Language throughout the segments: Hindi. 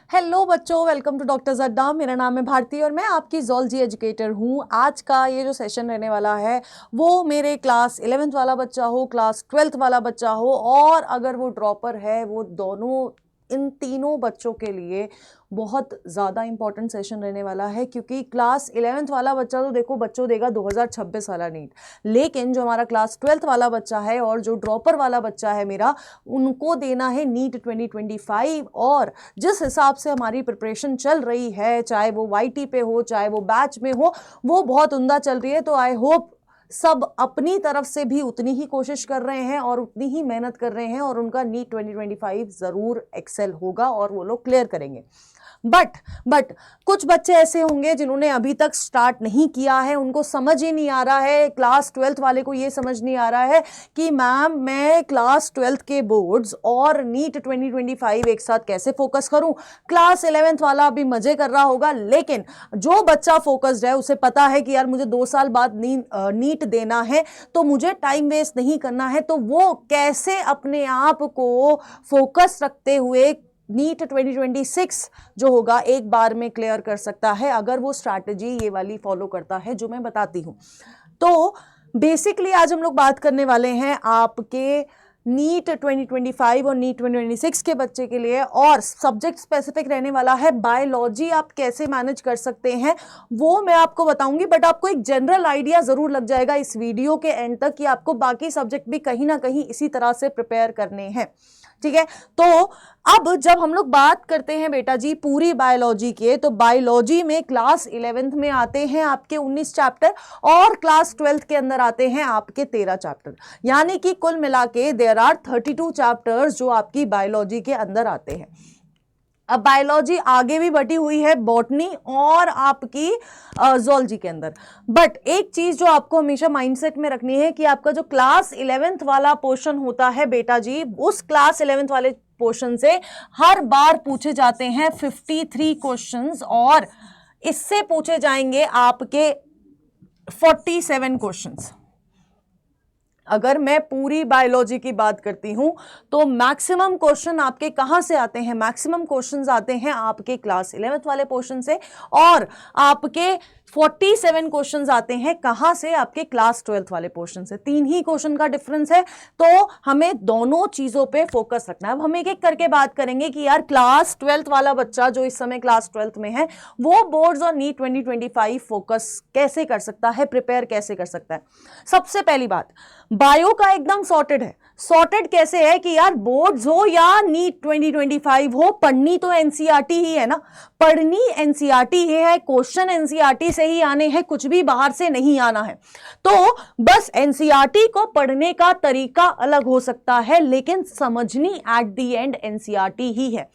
हेलो बच्चों, वेलकम टू डॉक्टर अड्डा। मेरा नाम है भारती और मैं आपकी ज़ूलॉजी एजुकेटर हूँ। आज का ये जो सेशन रहने वाला है वो मेरे क्लास 11th वाला बच्चा हो, क्लास 12th वाला बच्चा हो और अगर वो ड्रॉपर है, वो दोनों, इन तीनों बच्चों के लिए बहुत ज़्यादा इंपॉर्टेंट सेशन रहने वाला है। क्योंकि क्लास 11th वाला बच्चा तो देखो बच्चों देगा 2026 वाला नीट, लेकिन जो हमारा क्लास 12th वाला बच्चा है और जो ड्रॉपर वाला बच्चा है मेरा, उनको देना है नीट 2025। और जिस हिसाब से हमारी प्रिपरेशन चल रही है, चाहे वो YT पे हो चाहे वो बैच में हो, वो बहुत उम्दा चल रही है। तो आई होप सब अपनी तरफ से भी उतनी ही कोशिश कर रहे हैं और उतनी ही मेहनत कर रहे हैं और उनका नीट 2025 जरूर एक्सेल होगा और वो लोग क्लियर करेंगे। बट कुछ बच्चे ऐसे होंगे जिन्होंने अभी तक स्टार्ट नहीं किया है, उनको समझ ही नहीं आ रहा है। क्लास 12th वाले को ये समझ नहीं आ रहा है कि मैम मैं क्लास 12th के बोर्ड्स और नीट 2025 एक साथ कैसे फोकस करूं। क्लास 11th वाला अभी मजे कर रहा होगा, लेकिन जो बच्चा फोकस्ड है उसे पता है कि यार मुझे 2 साल बाद नीट देना है, तो मुझे टाइम वेस्ट नहीं करना है। तो वो कैसे अपने आप को फोकस रखते हुए नीट 2026 जो होगा एक बार में क्लियर कर सकता है, अगर वो स्ट्रैटेजी ये वाली फॉलो करता है जो मैं बताती हूं। तो बेसिकली आज हम लोग बात करने वाले हैं आपके नीट 2025 और नीट 2026 के बच्चे के लिए, और सब्जेक्ट स्पेसिफिक रहने वाला है। बायोलॉजी आप कैसे मैनेज कर सकते हैं वो मैं आपको बताऊंगी, बट आपको एक जनरल आइडिया जरूर लग जाएगा इस वीडियो के एंड तक कि आपको बाकी सब्जेक्ट भी कहीं ना कहीं इसी तरह से प्रिपेयर करने हैं। ठीक है, तो अब जब हम लोग बात करते हैं बेटा जी पूरी बायोलॉजी के, तो बायोलॉजी में क्लास 11th में आते हैं आपके 19 चैप्टर और क्लास 12th के अंदर आते हैं आपके 13 चैप्टर, यानी कि कुल मिला के देयर आर 32 चैप्टर्स जो आपकी बायोलॉजी के अंदर आते हैं। अब बायोलॉजी आगे भी बटी हुई है बॉटनी और आपकी ज़ूलॉजी के अंदर, बट एक चीज जो आपको हमेशा माइंडसेट में रखनी है कि आपका जो क्लास 11th वाला पोर्शन होता है बेटा जी, उस क्लास 11th वाले पोर्शन से हर बार पूछे जाते हैं 53 क्वेश्चंस और इससे पूछे जाएंगे आपके 47 क्वेश्चंस। अगर मैं पूरी बायोलॉजी की बात करती हूं तो मैक्सिमम क्वेश्चन आपके कहां से आते हैं? मैक्सिमम क्वेश्चंस आते हैं आपके क्लास 11th वाले पोर्शन से और आपके 47 क्वेश्चंस आते हैं कहां से? आपके क्लास 12th वाले पोर्शन से। 3 ही क्वेश्चन का डिफरेंस है, तो हमें दोनों चीजों पे फोकस रखना है। अब हम एक एक करके बात करेंगे कि यार क्लास 12th वाला बच्चा जो इस समय क्लास 12th में है वो बोर्ड्स और नीट 2025 फोकस कैसे कर सकता है, प्रिपेयर कैसे कर सकता है। सबसे पहली बात, बायो का एकदम सॉर्टेड है। सॉर्टेड कैसे है कि यार बोर्ड्स हो या नीट 2025 हो, पढ़नी तो एनसीईआरटी ही है ना, पढ़नी एनसीईआरटी ही है, क्वेश्चन एनसीईआरटी से ही आने हैं, कुछ भी बाहर से नहीं आना है। तो बस एनसीईआरटी को पढ़ने का तरीका अलग हो सकता है, लेकिन समझनी एट द एंड एनसीईआरटी ही है।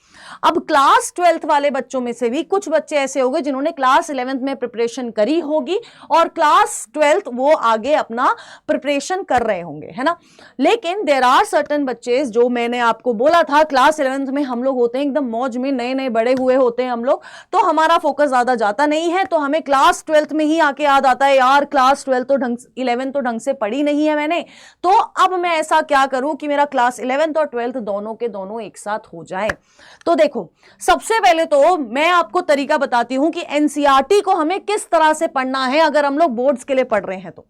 अब क्लास 12th वाले बच्चों में से भी कुछ बच्चे ऐसे होंगे जिन्होंने क्लास 11th में प्रिपरेशन करी होगी और क्लास 12th वो आगे अपना प्रिपरेशन कर रहे होंगे, है ना। लेकिन देयर आर सर्टेन बच्चे, जो मैंने आपको बोला था क्लास 11th में हम लोग होते हैं एकदम मौज में, नए नए बड़े हुए होते हैं हम लोग, तो हमारा फोकस ज्यादा जाता नहीं है, तो हमें क्लास 12th में ही आके याद आता है यार क्लास 12 तो 11 तो ढंग से पढ़ी नहीं है मैंने, तो अब मैं ऐसा क्या करूं कि मेरा क्लास 11th और 12th दोनों के दोनों एक साथ हो जाए। तो देखो, सबसे पहले तो मैं आपको तरीका बताती हूं कि एनसीईआरटी को हमें किस तरह से पढ़ना है अगर हम लोग बोर्ड्स के लिए पढ़ रहे हैं। तो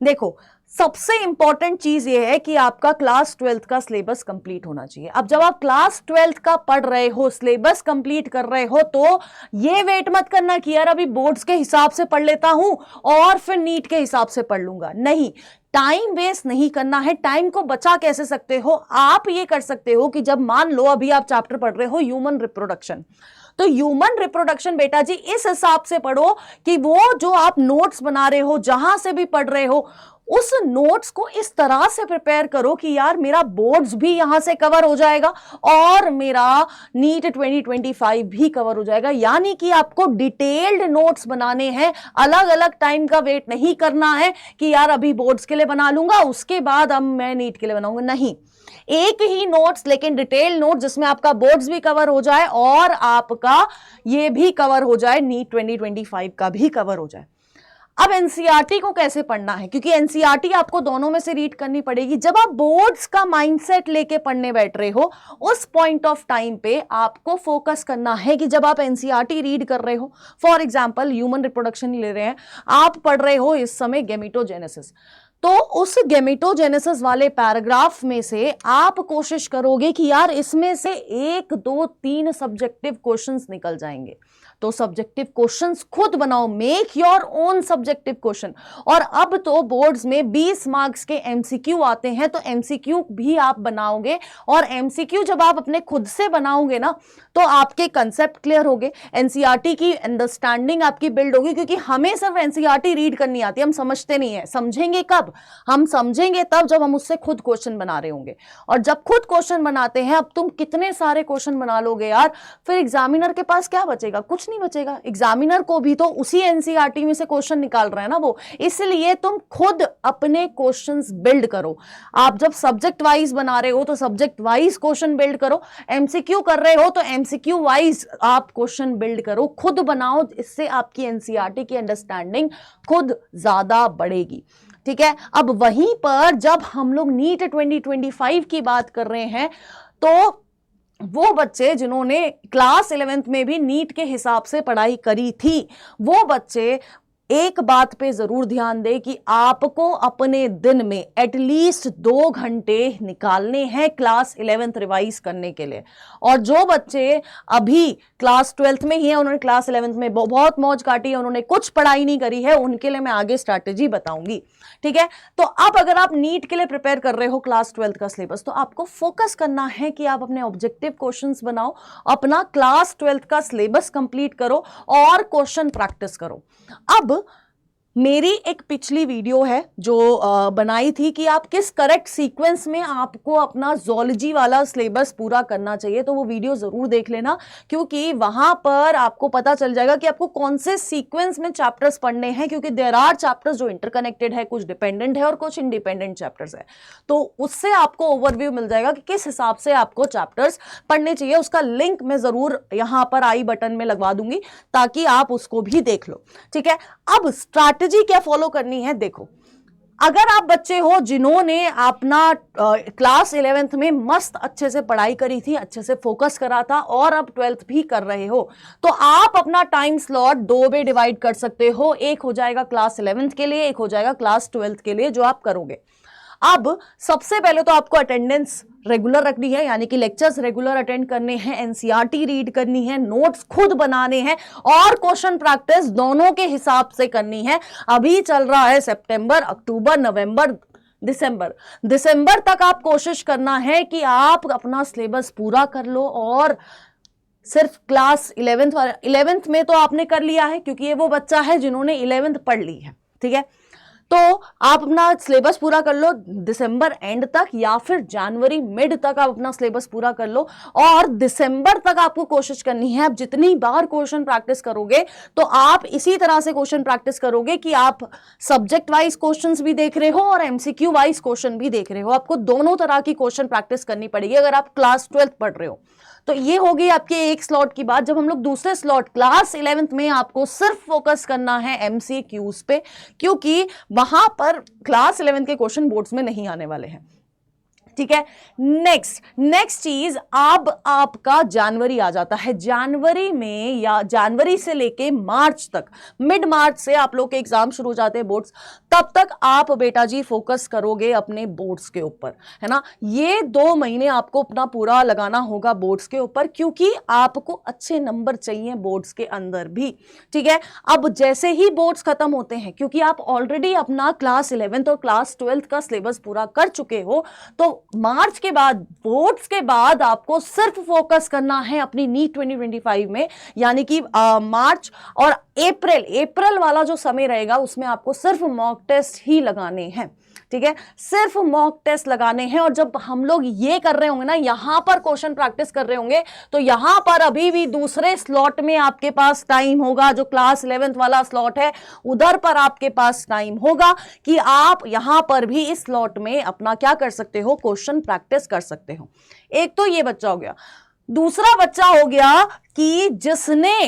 देखो, सबसे इंपॉर्टेंट चीज ये है कि आपका क्लास 12th का सिलेबस कंप्लीट होना चाहिए। अब जब आप क्लास 12th का पढ़ रहे हो, सिलेबस कंप्लीट कर रहे हो, तो ये वेट मत करना कि यार अभी बोर्ड्स के हिसाब से पढ़ लेता हूं और फिर नीट के हिसाब से पढ़ लूंगा। नहीं, टाइम वेस्ट नहीं करना है। टाइम को बचा कैसे सकते हो? आप ये कर सकते हो कि जब मान लो अभी आप चैप्टर पढ़ रहे हो ह्यूमन रिप्रोडक्शन, तो ह्यूमन रिप्रोडक्शन बेटा जी इस हिसाब से पढ़ो कि वो जो आप नोट्स बना रहे हो, जहां से भी पढ़ रहे हो, उस नोट्स को इस तरह से प्रिपेयर करो कि यार मेरा बोर्ड्स भी यहां से कवर हो जाएगा और मेरा नीट 2025 भी कवर हो जाएगा। यानी कि आपको डिटेल्ड नोट्स बनाने हैं, अलग अलग टाइम का वेट नहीं करना है कि यार अभी बोर्ड्स के लिए बना लूंगा उसके बाद अब मैं नीट के लिए बनाऊंगा। नहीं, एक ही नोट्स लेकिन डिटेल नोट जिसमें आपका बोर्ड्स भी कवर हो जाए और आपका ये भी कवर हो जाए, नीट 2025 का भी कवर हो जाए। अब एनसीईआरटी को कैसे पढ़ना है, क्योंकि एनसीईआरटी आपको दोनों में से रीड करनी पड़ेगी। जब आप बोर्ड्स का माइंडसेट लेके पढ़ने बैठ रहे हो, उस पॉइंट ऑफ टाइम पे आपको फोकस करना है कि जब आप एनसीईआरटी रीड कर रहे हो, फॉर एग्जांपल ह्यूमन रिप्रोडक्शन ले रहे हैं, आप पढ़ रहे हो इस समय गेमेटोजेनेसिस, तो उस गेमेटोजेनेसिस वाले पैराग्राफ में से आप कोशिश करोगे कि यार इसमें से 1, 2, 3 सब्जेक्टिव क्वेश्चंस निकल जाएंगे। तो सब्जेक्टिव क्वेश्चंस खुद बनाओ, make your own subjective question. और अब तो बोर्ड्स में 20 मार्क्स के एमसीक्यू आते हैं, तो एमसीक्यू भी आप बनाओगे। और एमसीक्यू जब आप अपने खुद से बनाओगे ना, तो आपके कंसेप्ट क्लियर होंगे, एनसीईआरटी की अंडरस्टैंडिंग आपकी बिल्ड होगी। क्योंकि हमें सिर्फ एनसीईआरटी रीड करनी आती है, हम समझते नहीं है। समझेंगे कब? हम समझेंगे तब जब हम उससे खुद क्वेश्चन बना रहे होंगे। और जब खुद क्वेश्चन बनाते हैं, अब तुम कितने सारे क्वेश्चन बना लोगे यार, फिर एग्जामिनर के पास क्या बचेगा? कुछ नहीं बचेगा। एग्जामिनर को भी तो उसी एनसीईआरटी में से क्वेश्चन निकाल रहा है ना वो, इसलिए तुम खुद अपने क्वेश्चंस बिल्ड करो। आप जब सब्जेक्ट वाइज बना रहे हो तो सब्जेक्ट वाइज क्वेश्चन बिल्ड करो, एमसीक्यू कर रहे हो तो एमसीक्यू वाइज आप क्वेश्चन बिल्ड करो, खुद बनाओ। इससे आपकी एनसीईआरटी की अंडरस्टैंडिंग खुद ज्यादा बढ़ेगी। ठीक है, अब वहीं पर जब हम लोग नीट 2025 की बात कर रहे हैं, तो वो बच्चे जिन्होंने क्लास 11th में भी नीट के हिसाब से पढ़ाई करी थी, वो बच्चे एक बात पे जरूर ध्यान दें कि आपको अपने दिन में एटलीस्ट 2 घंटे निकालने हैं क्लास 11th रिवाइज करने के लिए। और जो बच्चे अभी क्लास 12th में ही हैं, उन्होंने क्लास 11th में बहुत मौज काटी है, उन्होंने कुछ पढ़ाई नहीं करी है, उनके लिए मैं आगे स्ट्रैटेजी बताऊंगी। ठीक है, तो अब अगर आप नीट के लिए प्रिपेयर कर रहे हो क्लास 12th का सिलेबस, तो आपको फोकस करना है कि आप अपने ऑब्जेक्टिव क्वेश्चंस बनाओ, अपना क्लास 12th का सिलेबस कंप्लीट करो और क्वेश्चन प्रैक्टिस करो। अब मेरी एक पिछली वीडियो है जो बनाई थी कि आप किस करेक्ट सीक्वेंस में आपको अपना ज़ूलॉजी वाला सिलेबस पूरा करना चाहिए, तो वो वीडियो ज़रूर देख लेना, क्योंकि वहां पर आपको पता चल जाएगा कि आपको कौन से सीक्वेंस में चैप्टर्स पढ़ने हैं। क्योंकि देयर आर चैप्टर्स जो इंटरकनेक्टेड है, कुछ डिपेंडेंट है और कुछ इंडिपेंडेंट चैप्टर्स है। तो उससे आपको ओवरव्यू मिल जाएगा कि किस हिसाब से आपको चैप्टर्स पढ़ने चाहिए। उसका लिंक मैं ज़रूर यहाँ पर आई बटन में लगवा दूंगी ताकि आप उसको भी देख लो। ठीक है, अब स्ट्रैटेजी क्या फॉलो करनी है, देखो। अगर आप बच्चे हो जिन्होंने अपना क्लास 11th में मस्त अच्छे से पढ़ाई करी थी, अच्छे से फोकस करा था, और अब 12th भी कर रहे हो, तो आप अपना टाइम स्लॉट 2 में डिवाइड कर सकते हो। एक हो जाएगा क्लास 11th के लिए, एक हो जाएगा क्लास 12th के लिए जो आप करोगे। अब सबसे पहले तो आपको अटेंडेंस रेगुलर रखनी है, यानी कि लेक्चर्स रेगुलर अटेंड करने हैं, एनसीईआरटी रीड करनी है, नोट्स खुद बनाने हैं और क्वेश्चन प्रैक्टिस दोनों के हिसाब से करनी है। अभी चल रहा है सितंबर, अक्टूबर, नवंबर, दिसंबर तक आप कोशिश करना है कि आप अपना सिलेबस पूरा कर लो। और सिर्फ क्लास 11th में तो आपने कर लिया है, क्योंकि ये वो बच्चा है जिन्होंने 11th पढ़ ली है। ठीक है, तो आप अपना सिलेबस पूरा कर लो दिसंबर एंड तक, या फिर जनवरी मिड तक आप अपना सिलेबस पूरा कर लो। और दिसंबर तक आपको कोशिश करनी है, आप जितनी बार क्वेश्चन प्रैक्टिस करोगे तो आप इसी तरह से क्वेश्चन प्रैक्टिस करोगे कि आप सब्जेक्ट वाइज क्वेश्चंस भी देख रहे हो और एमसीक्यू वाइज क्वेश्चन भी देख रहे हो। आपको दोनों तरह की क्वेश्चन प्रैक्टिस करनी पड़ेगी अगर आप क्लास 12th पढ़ रहे हो। तो ये हो गई आपके एक स्लॉट की बात। जब हम लोग दूसरे स्लॉट क्लास 11th में, आपको सिर्फ फोकस करना है एमसीक्यूज पे, क्योंकि वहां पर क्लास 11th के क्वेश्चन बोर्ड्स में नहीं आने वाले हैं। ठीक है, नेक्स्ट चीज, अब आपका जनवरी आ जाता है। जनवरी में या जनवरी से लेके मार्च तक, मिड मार्च से आप लोग के एग्जाम शुरू हो जाते हैं बोर्ड्स, तब तक आप बेटा जी फोकस करोगे अपने बोर्ड्स के ऊपर, है ना। ये 2 महीने आपको अपना पूरा लगाना होगा बोर्ड्स के ऊपर, क्योंकि आपको अच्छे नंबर चाहिए बोर्ड्स के अंदर भी। ठीक है, अब जैसे ही बोर्ड्स खत्म होते हैं, क्योंकि आप ऑलरेडी अपना क्लास 11th और क्लास 12th का सिलेबस पूरा कर चुके हो, तो मार्च के बाद, बोर्ड्स के बाद आपको सिर्फ फोकस करना है अपनी नीट 2025 में, यानी कि मार्च और अप्रैल वाला जो समय रहेगा उसमें आपको सिर्फ मॉक टेस्ट ही लगाने हैं। ठीक है, सिर्फ मॉक टेस्ट लगाने हैं। और जब हम लोग ये कर रहे होंगे ना, यहां पर क्वेश्चन प्रैक्टिस कर रहे होंगे, तो यहां पर अभी भी दूसरे स्लॉट में आपके पास टाइम होगा, जो क्लास 11th वाला स्लॉट है उधर पर आपके पास टाइम होगा कि आप यहां पर भी इस स्लॉट में अपना क्या कर सकते हो, क्वेश्चन प्रैक्टिस कर सकते हो। एक तो ये बच्चा हो गया। दूसरा बच्चा हो गया कि जिसने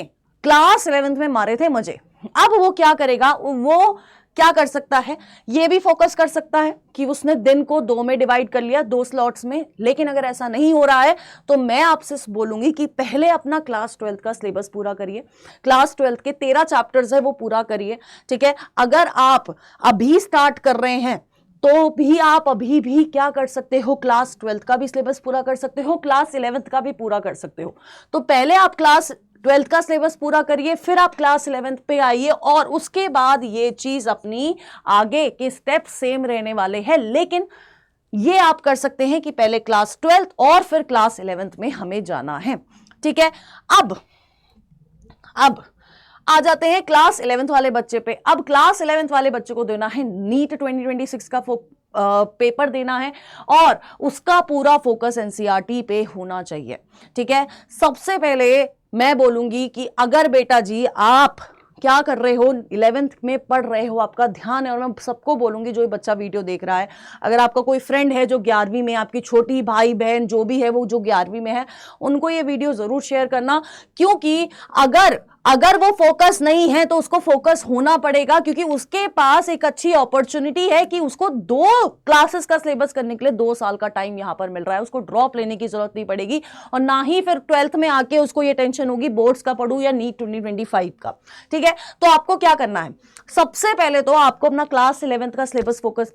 क्लास 11th में मारे थे मजे, अब वो क्या करेगा, वो क्या कर सकता है, ये भी फोकस कर सकता है कि उसने दिन को 2 में डिवाइड कर लिया, 2 स्लॉट्स में। लेकिन अगर ऐसा नहीं हो रहा है तो मैं आपसे बोलूंगी कि पहले अपना क्लास 12 का सिलेबस पूरा करिए। क्लास 12 के 13 चैप्टर्स है वो पूरा करिए, ठीक है। अगर आप अभी स्टार्ट कर रहे हैं तो भी आप अभी भी क्या कर सकते हो, क्लास 12 का भी सिलेबस पूरा कर सकते हो, क्लास 11th का भी पूरा कर सकते हो। तो पहले आप क्लास 12th का सिलेबस पूरा करिए, फिर आप क्लास 11th पे आइए, और उसके बाद ये चीज अपनी आगे के स्टेप सेम रहने वाले हैं। लेकिन ये आप कर सकते हैं कि पहले क्लास 12th और फिर क्लास 11th में हमें जाना है, ठीक है। अब आ जाते हैं क्लास 11th वाले बच्चे पे। अब क्लास 11th वाले बच्चे को देना है नीट 2026 का पेपर देना है, और उसका पूरा फोकस एनसीईआरटी पे होना चाहिए, ठीक है। सबसे पहले मैं बोलूंगी कि अगर बेटा जी आप क्या कर रहे हो, 11th में पढ़ रहे हो, आपका ध्यान है, और मैं सबको बोलूंगी जो ये बच्चा वीडियो देख रहा है, अगर आपका कोई फ्रेंड है जो 11वीं में, आपकी छोटी भाई बहन जो भी है वो जो 11वीं में है, उनको ये वीडियो जरूर शेयर करना। क्योंकि अगर वो फोकस नहीं है तो उसको फोकस होना पड़ेगा, क्योंकि उसके पास एक अच्छी अपॉर्चुनिटी है कि उसको 2 क्लासेस का सिलेबस करने के लिए 2 साल का टाइम यहां पर मिल रहा है। उसको ड्रॉप लेने की जरूरत नहीं पड़ेगी, और ना ही फिर 12th में आके उसको ये टेंशन होगी बोर्ड्स का पढ़ूं या नीट 2025 का, ठीक है। तो आपको क्या करना है, सबसे पहले तो आपको अपना क्लास 11th का सिलेबस फोकस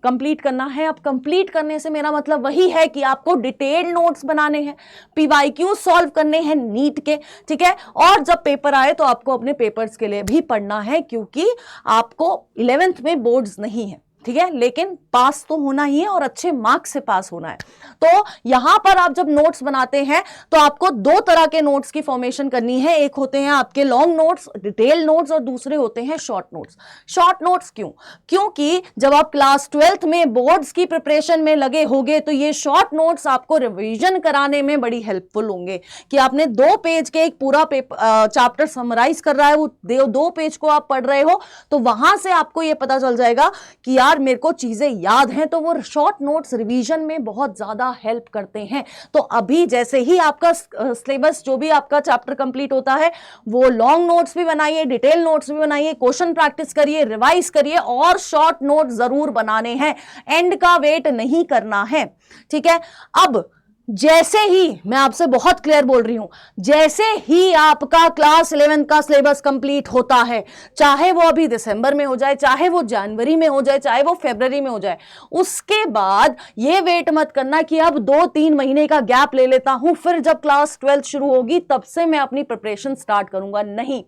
कंप्लीट करना है। अब कंप्लीट करने से मेरा मतलब वही है कि आपको डिटेल्ड नोट्स बनाने हैं, पीवाईक्यू सॉल्व करने हैं नीट के, ठीक है। और जब पेपर आए तो आपको अपने पेपर्स के लिए भी पढ़ना है, क्योंकि आपको 11th में बोर्ड्स नहीं है, ठीक है, लेकिन पास तो होना ही है और अच्छे मार्क्स से पास होना है। तो यहां पर आप जब नोट्स बनाते हैं तो आपको 2 तरह के नोट्स की फॉर्मेशन करनी है। एक होते हैं आपके लॉन्ग नोट्स, डिटेल नोट्स, और दूसरे होते हैं शॉर्ट नोट्स। शॉर्ट नोट्स क्यों? क्योंकि जब आप क्लास 12th में बोर्ड्स की प्रिपरेशन में लगे होंगे तो ये शॉर्ट नोट्स आपको रिवीजन कराने में बड़ी हेल्पफुल होंगे, कि आपने 2 पेज के एक पूरा चैप्टर समराइज कर रहा है, वो 2 पेज को आप पढ़ रहे हो, तो वहां से आपको यह पता चल जाएगा कि यार मेरे को चीजें याद हैं। तो वो शॉर्ट नोट्स रिवीजन में बहुत ज्यादा हेल्प करते हैं। तो अभी जैसे ही आपका सिलेबस जो भी आपका चैप्टर कंप्लीट होता है, वो लॉन्ग नोट्स भी बनाइए, डिटेल नोट्स भी बनाइए, क्वेश्चन प्रैक्टिस करिए, रिवाइज करिए, और शॉर्ट नोट जरूर बनाने हैं। एंड का वेट नहीं करना है, ठीक है। अब जैसे ही, मैं आपसे बहुत क्लियर बोल रही हूं, जैसे ही आपका क्लास 11 का सिलेबस कंप्लीट होता है, चाहे वो अभी दिसंबर में हो जाए, चाहे वो जनवरी में हो जाए, चाहे वो फरवरी में हो जाए, उसके बाद ये वेट मत करना कि अब 2-3 महीने का गैप ले लेता हूं, फिर जब क्लास 12 शुरू होगी तब से मैं अपनी प्रिपरेशन स्टार्ट करूंगा। नहीं,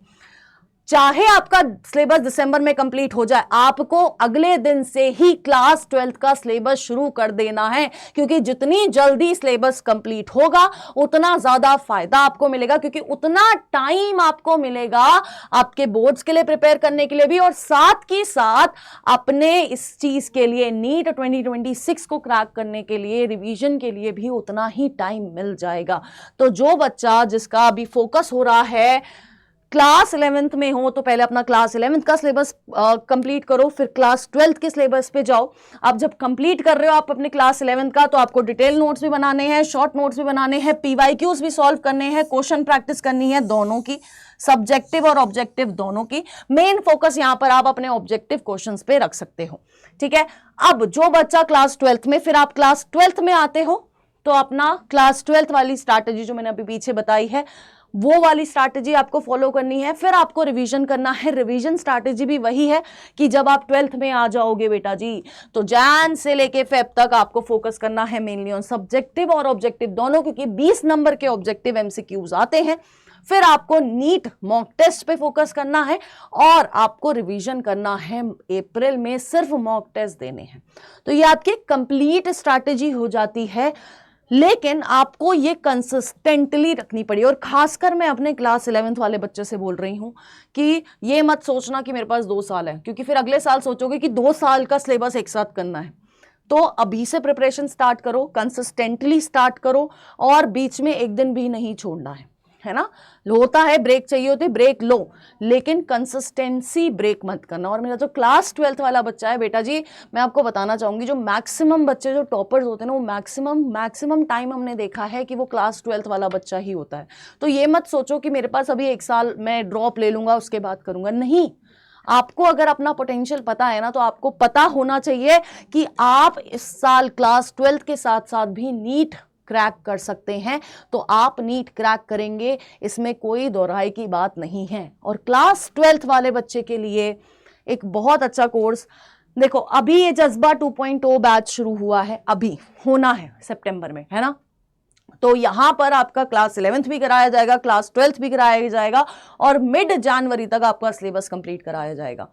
चाहे आपका सिलेबस दिसंबर में कंप्लीट हो जाए, आपको अगले दिन से ही क्लास 12 का सिलेबस शुरू कर देना है, क्योंकि जितनी जल्दी सिलेबस कंप्लीट होगा उतना ज्यादा फायदा आपको मिलेगा, क्योंकि उतना टाइम आपको मिलेगा आपके बोर्ड्स के लिए प्रिपेयर करने के लिए भी, और साथ ही साथ अपने इस चीज के लिए, नीट 2026 को क्रैक करने के लिए, रिवीजन के लिए भी उतना ही टाइम मिल जाएगा। तो जो बच्चा जिसका अभी फोकस हो रहा है क्लास 11th में हो, तो पहले अपना क्लास 11th का सिलेबस कंप्लीट करो, फिर क्लास 12th के सिलेबस पे जाओ। अब जब कंप्लीट कर रहे हो आप अपने क्लास 11th का, तो आपको डिटेल नोट्स भी बनाने हैं, शॉर्ट नोट्स भी बनाने हैं, पीवाईक्यूज भी सॉल्व करने हैं, क्वेश्चन प्रैक्टिस करनी है, दोनों की, सब्जेक्टिव और ऑब्जेक्टिव दोनों की। मेन फोकस यहां पर आप अपने ऑब्जेक्टिव क्वेश्चंस पे रख सकते हो, ठीक है। अब जो बच्चा क्लास 12th में, फिर आप क्लास 12th में आते हो, तो अपना क्लास 12th वाली स्ट्रैटेजी जो मैंने अभी पीछे बताई है, वो वाली स्ट्रैटेजी आपको फॉलो करनी है। फिर आपको रिवीजन करना है। रिवीजन स्ट्रैटेजी भी वही है कि जब आप 12th में आ जाओगे बेटा जी, तो जैन से लेके फेब तक आपको फोकस करना है मेनली ऑन सब्जेक्टिव और ऑब्जेक्टिव दोनों, क्योंकि 20 नंबर के ऑब्जेक्टिव एमसीक्यूज आते हैं। फिर आपको नीट मॉक टेस्ट पे फोकस करना है, और आपको रिवीजन करना है अप्रैल में, सिर्फ मॉक टेस्ट देने हैं। तो ये आपकी कंप्लीट स्ट्रैटेजी हो जाती है, लेकिन आपको ये कंसिस्टेंटली रखनी पड़ी। और खासकर मैं अपने क्लास 11th वाले बच्चे से बोल रही हूं कि ये मत सोचना कि मेरे पास 2 साल है, क्योंकि फिर अगले साल सोचोगे कि 2 साल का सिलेबस एक साथ करना है। तो अभी से प्रिपरेशन स्टार्ट करो, कंसिस्टेंटली स्टार्ट करो, और बीच में एक दिन भी नहीं छोड़ना है, है ना, होता है ब्रेक चाहिए होती, ब्रेक लो, लेकिन कंसिस्टेंसी ब्रेक मत करना। और मेरा जो क्लास 12th वाला बच्चा है बेटा जी, मैं आपको बताना चाहूंगी, जो मैक्सिमम बच्चे जो टॉपर्स होते हैं ना, वो मैक्सिमम टाइम हमने देखा है कि वो क्लास 12th वाला बच्चा ही होता है। तो ये मत सोचो कि मेरे पास अभी 1 साल मैं ड्रॉप ले लूंगा उसके बाद करूंगा, नहीं। आपको अगर अपना पोटेंशियल पता है ना, तो आपको पता होना चाहिए कि आप इस साल क्लास 12th के साथ साथ भी नीट क्रैक कर सकते हैं। तो आप नीट क्रैक करेंगे, इसमें कोई दोहराई की बात नहीं है। और क्लास 12th वाले बच्चे के लिए एक बहुत अच्छा कोर्स, देखो अभी ये जज्बा 2.0 बैच शुरू हुआ है, अभी होना है सितंबर में, है ना। तो यहां पर आपका क्लास 11th भी कराया जाएगा, क्लास 12th भी कराया जाएगा, और मिड जनवरी तक आपका सिलेबस कंप्लीट कराया जाएगा।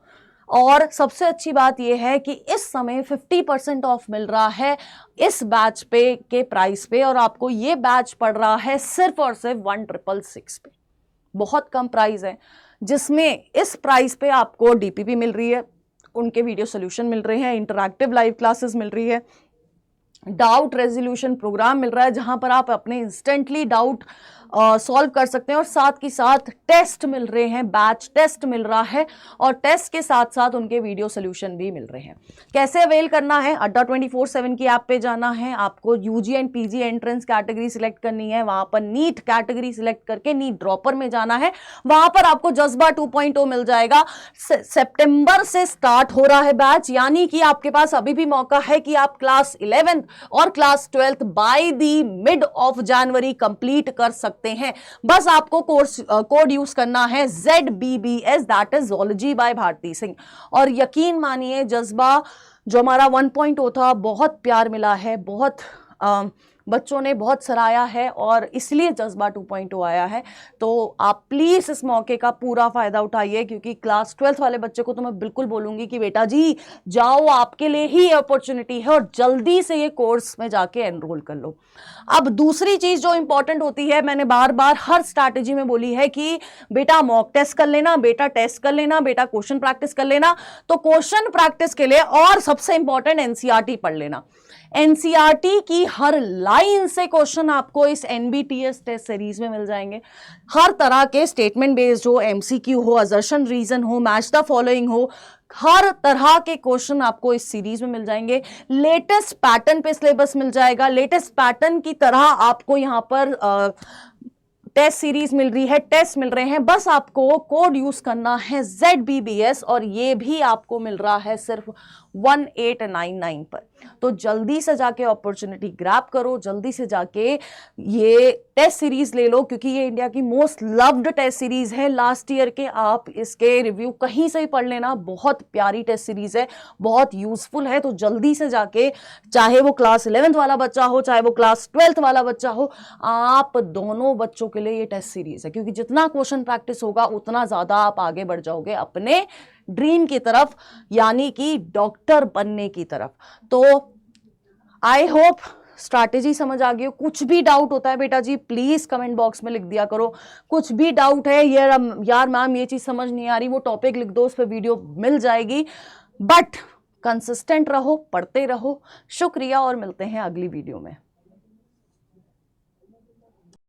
और सबसे अच्छी बात यह है कि इस समय 50% ऑफ मिल रहा है इस बैच पे के प्राइस पे, और आपको ये बैच पड़ रहा है सिर्फ और सिर्फ 1666 पे। बहुत कम प्राइस है, जिसमें इस प्राइस पे आपको डीपीपी मिल रही है, उनके वीडियो सोल्यूशन मिल रहे हैं, इंटरैक्टिव लाइव क्लासेस मिल रही है, डाउट रेजोल्यूशन प्रोग्राम मिल रहा है जहां पर आप अपने इंस्टेंटली डाउट सॉल्व कर सकते हैं, और साथ की साथ टेस्ट मिल रहे हैं, बैच टेस्ट मिल रहा है, और टेस्ट के साथ साथ उनके वीडियो सोल्यूशन भी मिल रहे हैं। कैसे अवेल करना है? अड्डा 24/7 की ऐप पे जाना है, आपको UG and PG entrance category select करनी है, वहां पर नीट कैटेगरी सिलेक्ट करके नीट ड्रॉपर में जाना है, वहां पर आपको जज्बा 2.0 मिल जाएगा। सितंबर से स्टार्ट हो रहा है बैच, यानी कि आपके पास अभी भी मौका है कि आप क्लास 11th और class 12th by the mid of January complete कर सकते हैं। बस आपको कोड यूज करना है ZBBS, that is zoology by Bharti Singh. और यकीन मानिए जज्बा जो हमारा 1.0 था, बहुत प्यार मिला है, बहुत बच्चों ने बहुत सराहा है, और इसलिए जज्बा 2.0 आया है। तो आप प्लीज इस मौके का पूरा फायदा उठाइए, क्योंकि क्लास 12th वाले बच्चे को तो मैं बिल्कुल बोलूंगी कि बेटा जी जाओ, आपके लिए ही अपॉर्चुनिटी है, और जल्दी से ये कोर्स में जाके एनरोल कर लो। अब दूसरी चीज जो इंपॉर्टेंट होती है, मैंने बार बार हर स्ट्रैटेजी में बोली है कि बेटा मॉक टेस्ट कर लेना, बेटा टेस्ट कर लेना, बेटा क्वेश्चन प्रैक्टिस कर लेना। तो क्वेश्चन प्रैक्टिस के लिए और सबसे इंपॉर्टेंट एनसीईआरटी पढ़ लेना। एनसीईआरटी की हर लाइन से क्वेश्चन आपको इस एनबीटीएस टेस्ट सीरीज में मिल जाएंगे। हर तरह के स्टेटमेंट बेस्ड हो, एमसीक्यू हो, असर्शन रीजन हो, मैच द फॉलोइंग हो, हर तरह के क्वेश्चन आपको इस सीरीज में मिल जाएंगे। लेटेस्ट पैटर्न पे सिलेबस मिल जाएगा, लेटेस्ट पैटर्न की तरह आपको यहां पर टेस्ट सीरीज मिल रही है, टेस्ट मिल रहे हैं। बस आपको कोड यूज करना है ZBBS, और ये भी आपको मिल रहा है सिर्फ 1899 पर। तो जल्दी से जाके अपॉर्चुनिटी ग्रैब करो, जल्दी से जाके ये टेस्ट सीरीज ले लो, क्योंकि ये इंडिया की मोस्ट लव्ड टेस्ट सीरीज है लास्ट ईयर के। आप इसके रिव्यू कहीं से ही पढ़ लेना, बहुत प्यारी टेस्ट सीरीज है, बहुत यूजफुल है। तो जल्दी से जाके, चाहे वो क्लास 11th वाला बच्चा हो, चाहे वो क्लास 12th वाला बच्चा हो, आप दोनों बच्चों के लिए ये टेस्ट सीरीज है, क्योंकि जितना क्वेश्चन प्रैक्टिस होगा उतना ज्यादा आप आगे बढ़ जाओगे अपने ड्रीम की तरफ, यानी कि डॉक्टर बनने की तरफ। तो आई होप स्ट्रैटेजी समझ आ गई हो। कुछ भी डाउट होता है बेटा जी, प्लीज कमेंट बॉक्स में लिख दिया करो। कुछ भी डाउट है, यार मैम ये चीज समझ नहीं आ रही, वो टॉपिक लिख दो, उस पर वीडियो मिल जाएगी। बट कंसिस्टेंट रहो, पढ़ते रहो। शुक्रिया, और मिलते हैं अगली वीडियो में।